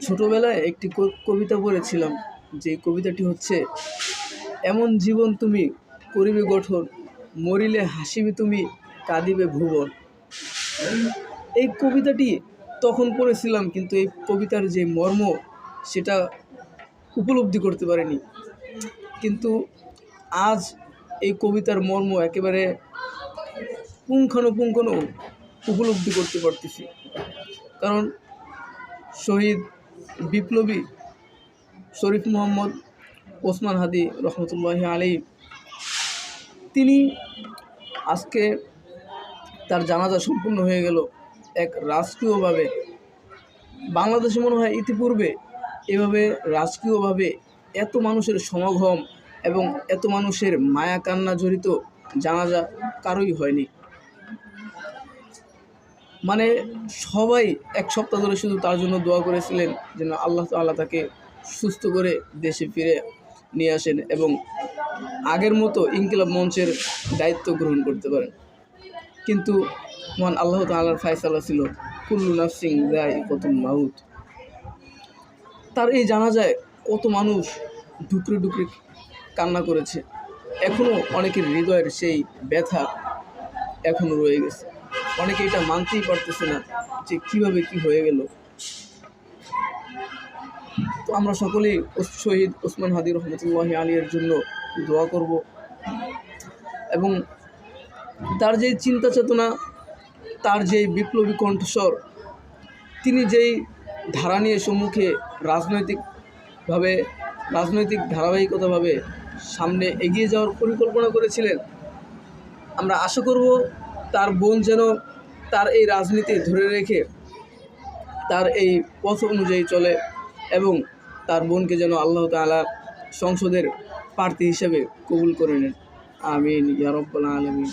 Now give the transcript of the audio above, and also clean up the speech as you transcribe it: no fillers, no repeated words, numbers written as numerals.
ছোটবেলায় একটি কবিতা পড়েছিলাম, যে কবিতাটি হচ্ছে, এমন জীবন তুমি করিবে গঠন, মরিলে হাসিবে তুমি, কাঁদিবে ভুবন। এই কবিতাটি তখন পড়েছিলাম, কিন্তু এই কবিতার যে মর্ম সেটা উপলব্ধি করতে পারিনি। কিন্তু আজ এই কবিতার মর্ম একেবারে পুঙ্খানুপুঙ্খ উপলব্ধি করতে পারতেছি। কারণ শহীদ বিপ্লবী শরীফ মোহাম্মদ ওসমান হাদি রহমতুল্লাহি আলাইহি, তিনি আজকে তার জানাজা সম্পূর্ণ হয়ে গেল এক রাজকীয়ভাবে। বাংলাদেশে মনে হয় ইতিপূর্বে এভাবে রাজকীয়ভাবে এত মানুষের সমাগম এবং এত মানুষের মায়া কান্না জড়িত জানাজা কারোই হয়নি। মানে সবাই এক সপ্তাহ ধরে শুধু তার জন্য দোয়া করেছিলেন যেন আল্লাহ তাআলা তাকে সুস্থ করে দেশে ফিরে নিয়ে আসেন এবং আগের মতো ইনকিলাব মঞ্চের দায়িত্ব গ্রহণ করতে পারেন। কিন্তু মহান আল্লাহ তাআলার ফায়সালা ছিল কুল্লু নাফসিন যায়িকাতুল মাউত। তার এই জানাজায় কত মানুষ ডুকরে ডুকরে কান্না করেছে। এখনও অনেকের হৃদয়ের সেই ব্যথা এখনও রয়ে গেছে। অনেকে এটা মানতেই পারতেছে না যে কীভাবে কি হয়ে গেল। তো আমরা সকলেই শহীদ ওসমান হাদি রহমতুল্লাহি আলাইহির জন্য দোয়া করব এবং তার যেই চিন্তা চেতনা, তার যেই বিপ্লবী কণ্ঠস্বর, তিনি যেই ধারা নিয়ে সম্মুখে রাজনৈতিক ধারাবাহিকতাভাবে সামনে এগিয়ে যাওয়ার পরিকল্পনা করেছিলেন, আমরা আশা করব তার বোন যেন তার এই রাজনীতি ধরে রেখে তার এই পথ অনুযায়ী চলে এবং তার বোনকে যেন আল্লাহ তাআলা সংসদের প্রার্থী হিসেবে কবুল করে নেন। আমিন ইয়া রাব্বাল আলামিন।